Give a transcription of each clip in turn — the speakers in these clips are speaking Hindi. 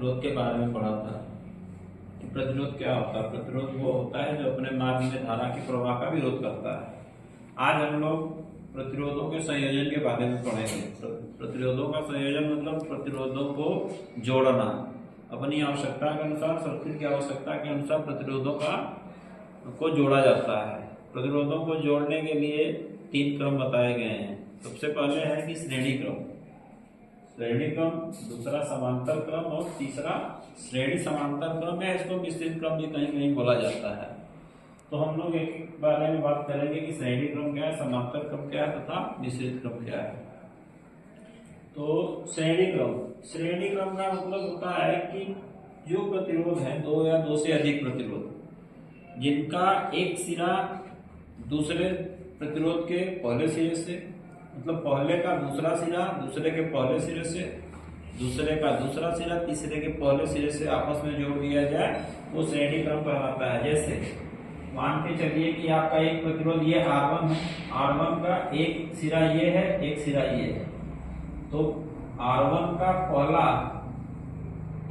प्रतिरोध के बारे में पढ़ा था कि प्रतिरोध क्या होता है। प्रतिरोध वो होता है जो अपने मार्ग में धारा के प्रवाह का विरोध करता है। आज हम लोग प्रतिरोधों के संयोजन के बारे में पढ़ेंगे। प्रतिरोधों का संयोजन मतलब प्रतिरोधों को जोड़ना, अपनी आवश्यकता के अनुसार, सर्किट की आवश्यकता के अनुसार प्रतिरोधों को जोड़ा जाता है। प्रतिरोधों को जोड़ने के लिए 3 क्रम बताए गए हैं। सबसे पहले है कि श्रेणी क्रम, दूसरा समांतर क्रम और तीसरा श्रेणी समांतर क्रम है। इसको मिश्रित क्रम भी कहीं कहीं बोला जाता है। तो हम लोग एक बारे में बात करेंगे कि श्रेणी क्रम क्या है, समांतर क्रम क्या है तथा मिश्रित क्रम क्या है। तो श्रेणी क्रम का मतलब होता है कि जो प्रतिरोध है, 2 या 2 से अधिक प्रतिरोध, जिनका एक सिरा दूसरे प्रतिरोध के पहले सिरे से, मतलब पहले का दूसरा सिरा दूसरे के पहले सिरे से, दूसरे का दूसरा सिरा तीसरे के पहले सिरे से आपस में जोड़ दिया जाए, वो श्रेणी क्रम कहलाता है। जैसे मान के चलिए कि आपका एक प्रतिरोध ये R1 है, R1 का एक सिरा ये है, एक सिरा ये है। तो R1 का पहला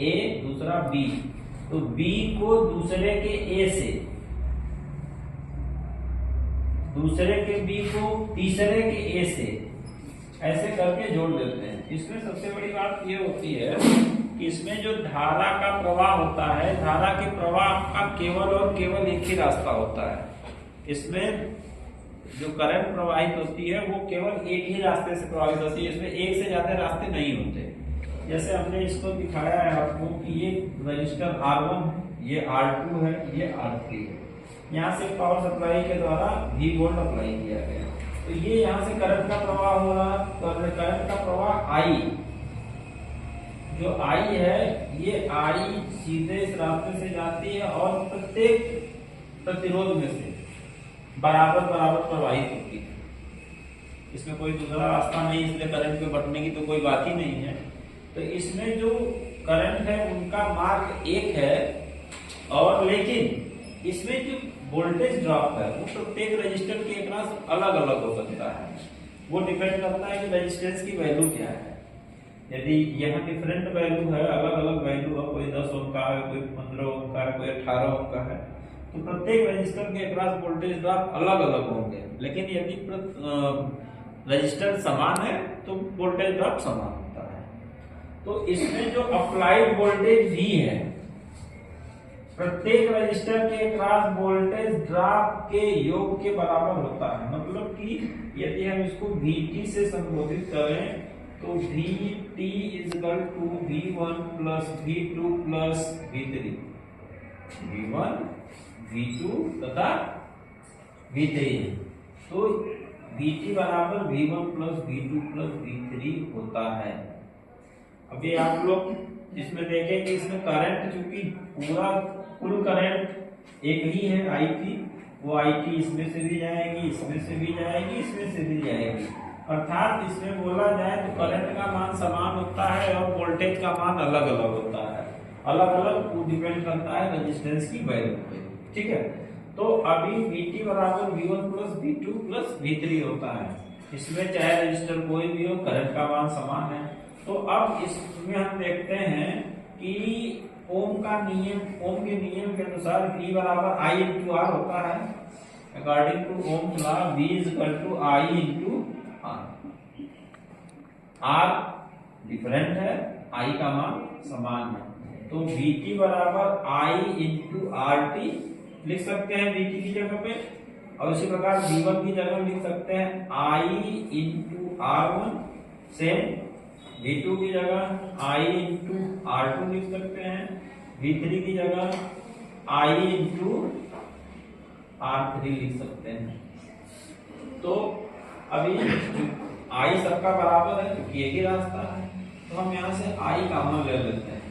A दूसरा B, तो B को दूसरे के A से, दूसरे के B को तीसरे के A से ऐसे करके जोड़ देते हैं। इसमें सबसे बड़ी बात ये होती है कि इसमें जो धारा का प्रवाह होता है, धारा के प्रवाह का केवल और केवल एक ही रास्ता होता है। इसमें जो करंट प्रवाहित होती है वो केवल एक ही रास्ते से प्रवाहित होती है। इसमें एक से ज्यादा रास्ते नहीं होते। जैसे हमने इसको दिखाया है आपको कि ये रजिस्टर R1 है, ये R2 है, ये R3 है। यहाँ से पावर सप्लाई के द्वारा V वोल्ट अप्लाई किया गया, तो ये यहाँ से करंट का प्रवाह हो रहा है। तो करंट का प्रवाह I, जो I है, ये I सीधे इस रास्ते से जाती है और प्रत्येक प्रतिरोध में से बराबर प्रवाहित होती है। इसमें कोई दूसरा रास्ता नहीं, इसलिए करंट के बटने की तो कोई बात ही नहीं है। तो इसमें जो करंट है उनका मार्ग एक है, और लेकिन इसमें जो वोल्टेज ड्रॉप है वो प्रत्येक रजिस्टर के अक्रॉस अलग अलग हो सकता है। वो डिपेंड करता है कि रजिस्टेंस की वैल्यू क्या है। यदि यहाँ डिफरेंट वैल्यू है, अलग अलग वैल्यू है, कोई 10 ओम का है, कोई 15 ओम का है, कोई 18 ओम का है, तो प्रत्येक रजिस्टर के अक्रॉस वोल्टेज ड्रॉप अलग अलग होंगे। लेकिन यदि रजिस्टर समान है तो वोल्टेज ड्रॉप समान होता है। तो इसमें जो अप्लाइड वोल्टेज V है, प्रत्येक रजिस्टर के अक्रॉस वोल्टेज ड्रॉप के योग के बराबर होता है। मतलब कि यदि हम इसको Vt से संबोधित करें तो Vt equal to V1 plus V2 plus V3, V1 V2 तथा V3। तो Vt बराबर V1 plus V2 plus V3 होता है। अभी आप लोग इसमें देखें कि इसमें करंट, चूंकि पूरा कुल करंट एक ही है IT, वो IT इसमें से भी जाएगी, इसमें से भी जाएगी, इसमें से भी जाएगी। अर्थात इसमें बोला जाए तो करंट का मान समान होता है और वोल्टेज का मान अलग अलग होता है। अलग अलग वो डिपेंड करता है रेजिस्टेंस की वैल्यू पे। ठीक है, तो अभी Vt बराबर V1 plus V2 plus V3 होता है। इसमें चाहे रजिस्टर कोई भी हो, करंट का मान समान है। तो अब इसमें हम देखते हैं कि ओम के नियम के अनुसार V बराबर I इंटू R होता है। According to Ohm's law V is equal to I into R। R different है, I का मान समान है, तो Vt बराबर I इंटू RT लिख सकते हैं Vt की जगह पे, और इसी प्रकार V1 की जगह लिख सकते हैं I into R1, same V2 की जगह I इंटू R2 लिख सकते हैं, V3 की जगह I इंटू R3 लिख सकते हैं। तो अभी I सबका बराबर है क्योंकि एक ही रास्ता है, तो हम यहाँ से I कॉमन ले लेते हैं।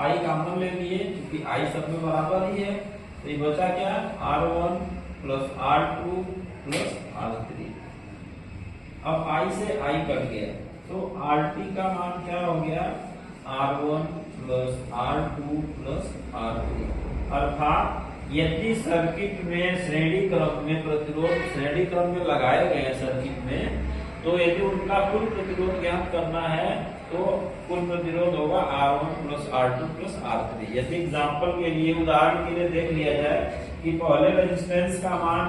I कॉमन ले लिए क्योंकि I सब में बराबर ही है, तो ये बचा क्या, R1 plus R2 plus R3। अब I से I कट गया, तो RT का मान क्या हो गया, R1 plus R2 plus R3। अर्थात यदि सर्किट में श्रेणी क्रम में प्रतिरोध श्रेणी क्रम में लगाए गए सर्किट में, तो यदि उनका कुल प्रतिरोध ज्ञात करना है तो कुल प्रतिरोध होगा R1 plus R2 plus R3। यदि एग्जाम्पल के लिए उदाहरण के लिए देख लिया जाए कि पहले रेजिस्टेंस का मान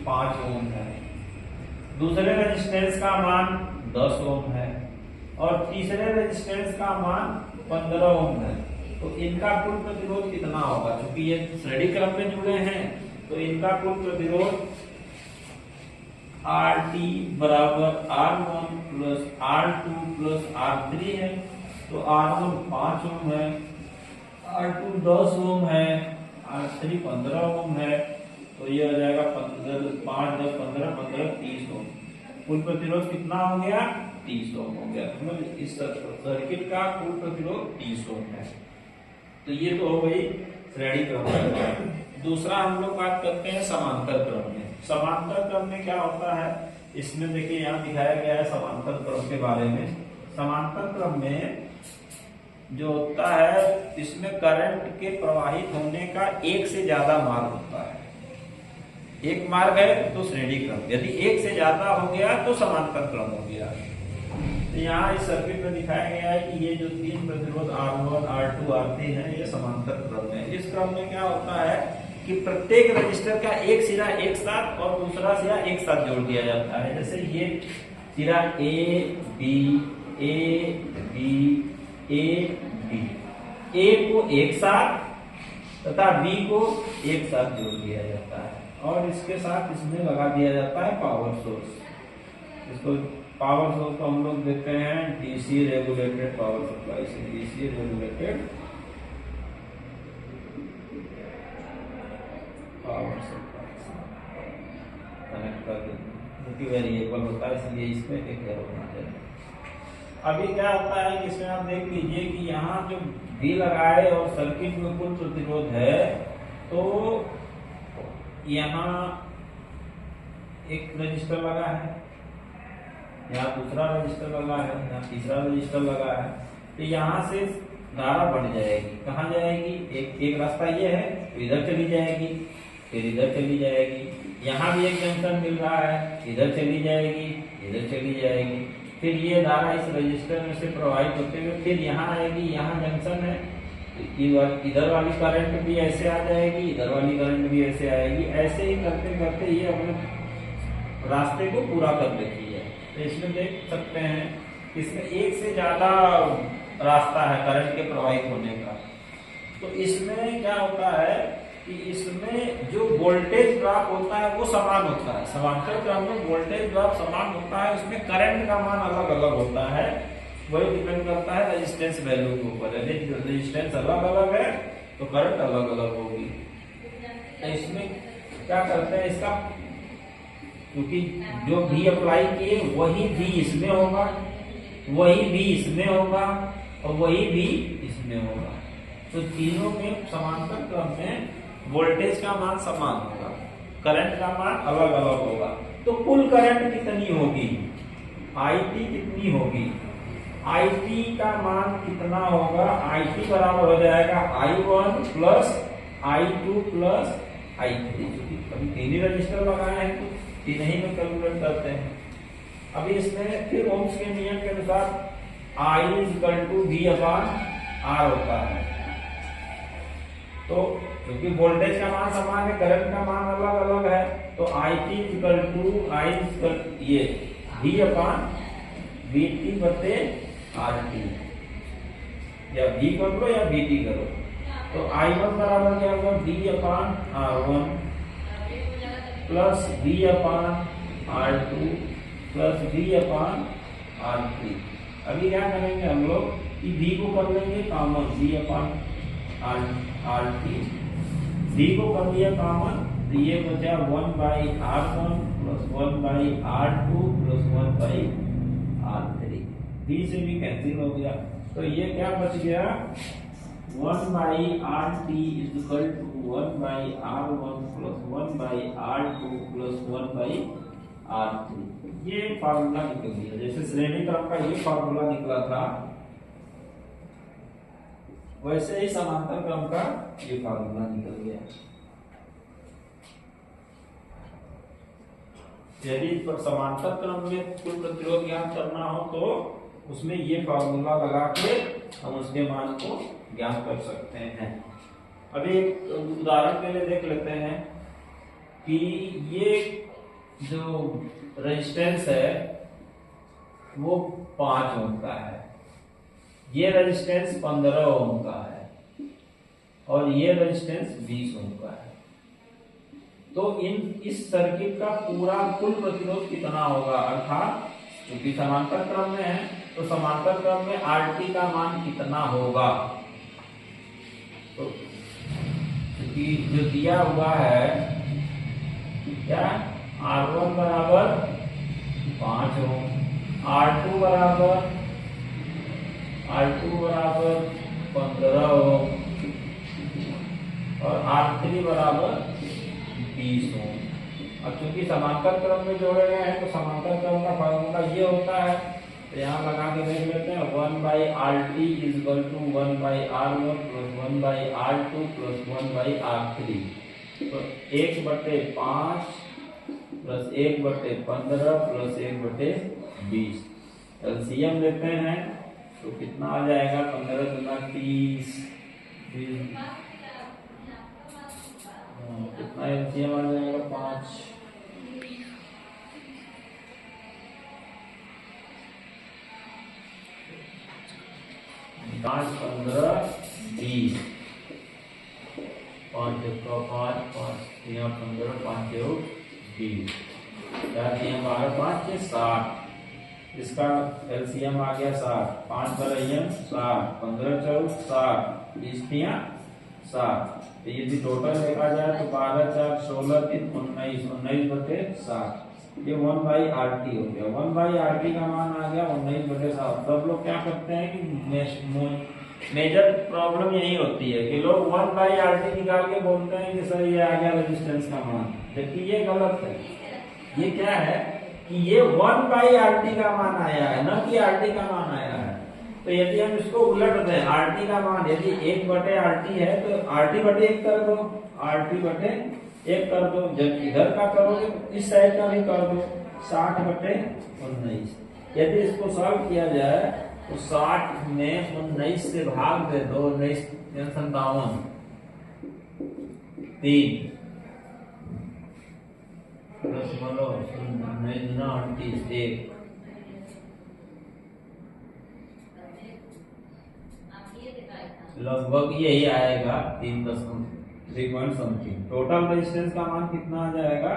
5 ओम है, दूसरे रेजिस्टेंस का मान 10 ओम है और तीसरे रेजिस्टेंस का मान 15 ओम है, तो इनका कुल प्रतिरोध कितना होगा? क्योंकि ये श्रेणी क्रम में जुड़े हैं तो इनका कुल प्रतिरोध RT बराबर R1 plus R2 plus R3 है। तो R1 5 ओम है, R2 10 ओम है, R3 15 ओम है, तो ये हो जाएगा 5 10 15 15 30 ओम। कुल प्रतिरोध कितना हो गया? 30 ओम हो गया। मतलब इस सर्किट का कुल प्रतिरोध 30 ओम है। तो ये तो हो गई श्रेणी क्रम। दूसरा हम लोग बात करते हैं समांतर क्रम में। समांतर क्रम में क्या होता है, इसमें देखिए यहाँ दिखाया गया है समांतर क्रम के बारे में। समांतर क्रम में जो होता है इसमें करंट के प्रवाहित होने का एक से ज्यादा मार्ग होता है। एक मार्ग है तो श्रेणी क्रम, यदि एक से ज्यादा हो गया तो समांतर क्रम हो गया। तो यहाँ इस सर्किट में दिखाया गया है कि ये जो तीन प्रतिरोध R1 R2 R3 है ये समांतर क्रम है। इस क्रम में क्या होता है कि प्रत्येक रजिस्टर का एक सिरा एक साथ और दूसरा सिरा एक साथ जोड़ दिया जाता है। जैसे ये सिरा A B A को एक साथ तथा B को एक साथ जोड़ दिया जाता है और इसके साथ इसमें लगा दिया जाता है पावर सोर्स। इसको पावर सोर्स को हम लोग देखते हैं डीसी रेगुलेटेड पावर सप्लाई से, DC regulated power supply connect कर देते हैं, क्योंकि वेरिएबल होता है इसलिए इसमें एक एरो बना देते हैं। अभी क्या होता है कि इसमें आप देख लीजिए कि यहाँ जो V लगाए और सर्किट में कुल प्रतिरोध है, तो यहाँ एक रजिस्टर लगा है, यहाँ दूसरा रजिस्टर लगा है, यहाँ तीसरा रजिस्टर लगा है। तो यहाँ से धारा बढ़ जाएगी, कहाँ जाएगी? एक रास्ता ये है तो इधर चली जाएगी, फिर इधर चली जाएगी। यहाँ भी एक जंक्शन मिल रहा है, इधर चली जाएगी, इधर चली जाएगी। फिर ये धारा इस रजिस्टर में से प्रवाहित होते हुए फिर यहाँ आएगी, यहाँ जंक्शन है, इधर वाली करंट भी ऐसे आ जाएगी, इधर वाली करंट भी ऐसे आएगी। ऐसे ही करते करते ये अपने रास्ते को पूरा कर देती है। तो इसमें देख सकते हैं इसमें एक से ज्यादा रास्ता है करंट के प्रवाहित होने का। तो इसमें क्या होता है कि इसमें जो वोल्टेज ड्रॉप होता है वो समान होता है। समांतर क्रम में वोल्टेज ड्रॉप समान होता है, उसमें करंट का मान अलग अलग होता है। वही डिपेंड करता है रेजिस्टेंस वैल्यू के ऊपर। यदि रेजिस्टेंस अलग अलग है तो करंट अलग अलग होगी। तो इसमें क्या करते हैं, इसका क्योंकि जो भी अप्लाई किए वही भी इसमें होगा, वही भी इसमें होगा और वही भी इसमें होगा। तो तीनों में समांतर क्रम में वोल्टेज का मान समान होगा, करंट का मान अलग अलग होगा। तो कुल करंट कितनी होगी, IT कितनी होगी? IT का मान कितना होगा? IT बराबर हो जाएगा I1 plus I2 plus I3। अभी तीन ही रजिस्टर लगाए हैं तो तीन ही में कैलकुलेट करते हैं। अभी इसमें फिर ओम्स के नियम के अनुसार I = V/R होता है। तो क्योंकि वोल्टेज का मान समान है, करंट का मान अलग अलग है, तो IT ये V/VT/RT या V कर लो या VT करो। तो I1 बराबर क्या होगा? V/R1 plus V/R2 plus V/R3। अभी क्या करेंगे हम लोग कि V को कर लेंगे कॉमन, V/RT। V को कर लिया कॉमन तो ये बचा 1/R1 plus 1/R2 plus 1/R3। V से भी कैंसिल हो गया, तो ये क्या बच गया? 1/RT = 1/R1 plus 1/R2 plus 1/R3। ये फार्मूला निकल गया। जैसे श्रेणी क्रम का ये फार्मूला निकला था, वैसे ही समांतर क्रम का ये फार्मूला निकल गया। यदि समांतर क्रम में कुल प्रतिरोध ज्ञात करना हो तो उसमें ये फॉर्मूला लगा के हम उसके मान को ज्ञात कर सकते हैं। अभी एक उदाहरण के लिए देख लेते हैं कि ये जो रेजिस्टेंस है वो 5 ओम का है, ये रेजिस्टेंस 15 ओम का है और ये रेजिस्टेंस 20 ओम का है। तो इस सर्किट का पूरा कुल प्रतिरोध कितना होगा, अर्थात क्योंकि समांतर क्रम में है तो समांतर क्रम में RT का मान कितना होगा। तो क्योंकि जो दिया हुआ है क्या, R1 बराबर 5 ओम, R2 बराबर 15 ओम और R3 बराबर 20 ओम। अब चूंकि समांतर क्रम में जोड़े गए हैं तो समांतर क्रम का फॉर्मूला ये होता है, तो यहाँ लगा के देख लेते हैं 1/RT equal to 1/R1 plus 1/R2 plus 1/R3। तो 1/5 प्लस 1/15 प्लस 1/20 एलसीएम लेते हैं तो कितना आ जाएगा, 15 गुना 30, कितना एलसीएम आ जाएगा 5, 15 20, 5 का 5, 5 15, 5 20, 60, इसका एलसीएम आ गया 60, 5 पर 60, 15 चौक 60, 20 60। तो यदि टोटल देखा जाए तो 12 4 16 3 19, 19/60, ये 1/RT हो गया। 1/RT का मान आ गया 19/60। सब लोग क्या करते हैं कि मेजर प्रॉब्लम यही होती है कि लोग 1/RT निकाल के बोलते हैं कि सर ये आ गया रेजिस्टेंस का मान, जबकि ये गलत है। ये क्या है कि ये 1/RT का मान आया है, न कि RT का मान आया है। तो यदि हम इसको उलट दें, RT का मान यदि 1/RT है तो RT/1 कर दो, RT/1 कर दो। जब इधर का करोगे तो इस साइड का भी कर दो, 60/19। यदि इसको सॉल्व किया जाए तो 60 में 19 से भाग दे दो, 19 57 3 1 लगभग यही आएगा 3 पॉइंट समथिंग। टोटल रेजिस्टेंस का मान कितना आ जाएगा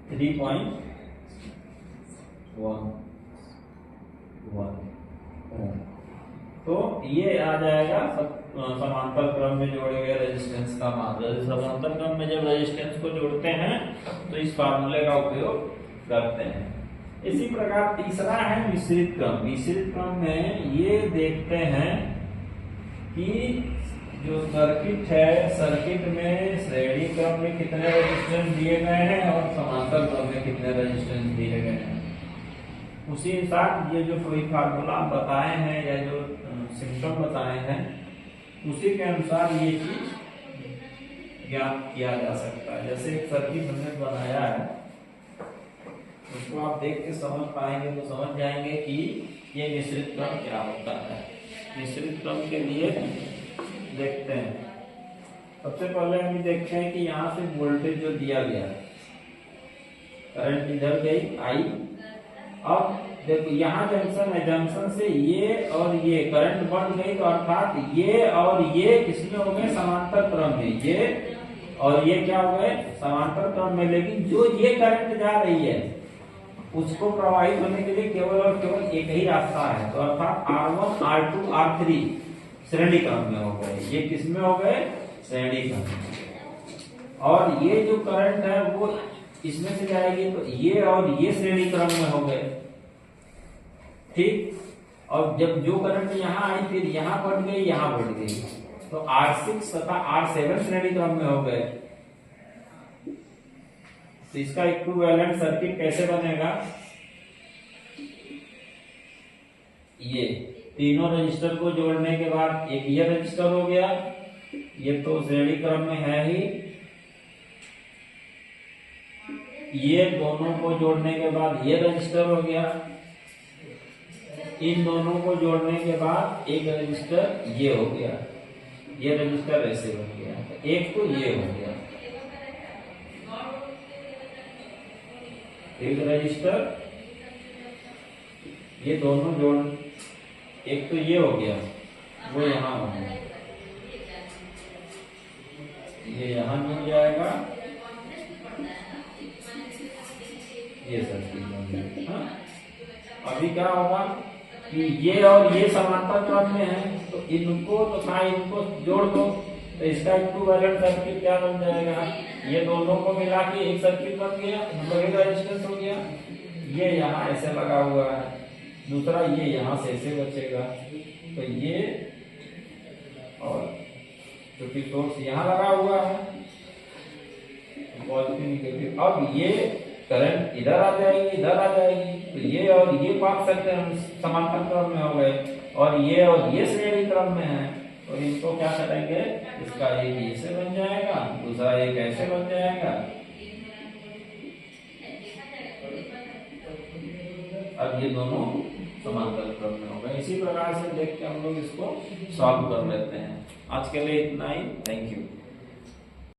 3.11 ओम। तो ये आ जाएगा समांतर क्रम में जोड़े गए रेजिस्टेंस का मान। समांतर क्रम में जब रेजिस्टेंस को जोड़ते हैं तो इस फार्मूले का उपयोग करते हैं। इसी प्रकार तीसरा है मिश्रित क्रम। मिश्रित क्रम में ये देखते हैं कि जो सर्किट है, सर्किट में श्रेणी क्रम में कितने रेजिस्टेंस दिए गए हैं और समांतर क्रम में कितने रेजिस्टेंस दिए गए हैं। उसी हिसाब ये जो कोई फार्मूला बताए हैं या जो सिम्टम बताए हैं उसी के अनुसार ये चीज ज्ञात किया जा सकता है। जैसे एक सर्किट हमने बनाया है, उसको आप देख के समझ पाएंगे तो समझ जाएंगे कि ये मिश्रित क्रम क्या होता है। मिश्रित क्रम के लिए देखते हैं, सबसे पहले हम देखते हैं कि यहाँ से वोल्टेज जो दिया गया, करंट इधर गई आई। अब देखो यहाँ जंक्शन है, जंक्शन से ये और ये करंट बढ़ गई, तो अर्थात ये और ये किसमें हो गए समांतर क्रम में, ये और ये क्या हो गए समांतर क्रम में। लेकिन जो ये करंट जा रही है उसको प्रवाहित होने के लिए केवल और केवल एक ही रास्ता है, तो अर्थात R1 R2 R3 श्रेणी क्रम में हो गए। ये किसमें हो गए श्रेणी क्रम में। और ये जो करंट है वो इसमें से जाएगी, तो ये और ये श्रेणी क्रम में हो गए, ठीक। और जब जो करंट यहाँ आई फिर यहाँ बढ़ गई, यहाँ बढ़ गई, तो R6 तथा R7 श्रेणी क्रम में हो गए। तो इसका इक्विवेलेंट सर्किट कैसे बनेगा, ये तीनों रजिस्टर को जोड़ने के बाद एक ये रजिस्टर हो गया, ये तो श्रेणी क्रम में है ही, ये दोनों को जोड़ने के बाद ये रजिस्टर हो गया, इन दोनों को जोड़ने के बाद एक रजिस्टर ये हो गया, ये रजिस्टर ऐसे बन गया, एक तो ये हो गया, एक रजिस्टर, ये दोनों जोड़, एक तो ये हो गया, वो यहाँ हो गया, ये यहाँ मिल जाएगा, ये सर्किट बन जाएगा। हाँ? अभी क्या होगा कि ये और ये समांतर क्रम में है, तो इनको तथा इनको जोड़ दो, तो इसका इक्विवेलेंट सर्किट क्या बन जाएगा, ये दोनों को मिला के एक सर्किट बन गया, मतलब एक रेजिस्टेंस हो गया। ये यहाँ ऐसे लगा हुआ है, दूसरा ये यहाँ से ऐसे बचेगा, तो ये और क्योंकि सोर्स यहाँ लगा हुआ है, पॉजिटिव निगेटिव, अब ये करंट इधर आ जाएगी, इधर आ जाएगी, तो ये और ये पार्ट सकते हैं समांतर क्रम में हो गए, और ये श्रेणी क्रम में है, तो इनको क्या करेंगे, इसका एक ऐसे बन जाएगा, दूसरा एक ऐसे बन जाएगा। अब ये दोनों समांतर क्रम में हो गए। इसी प्रकार से देख के हम लोग इसको सॉल्व कर लेते हैं। आज के लिए इतना ही, थैंक यू।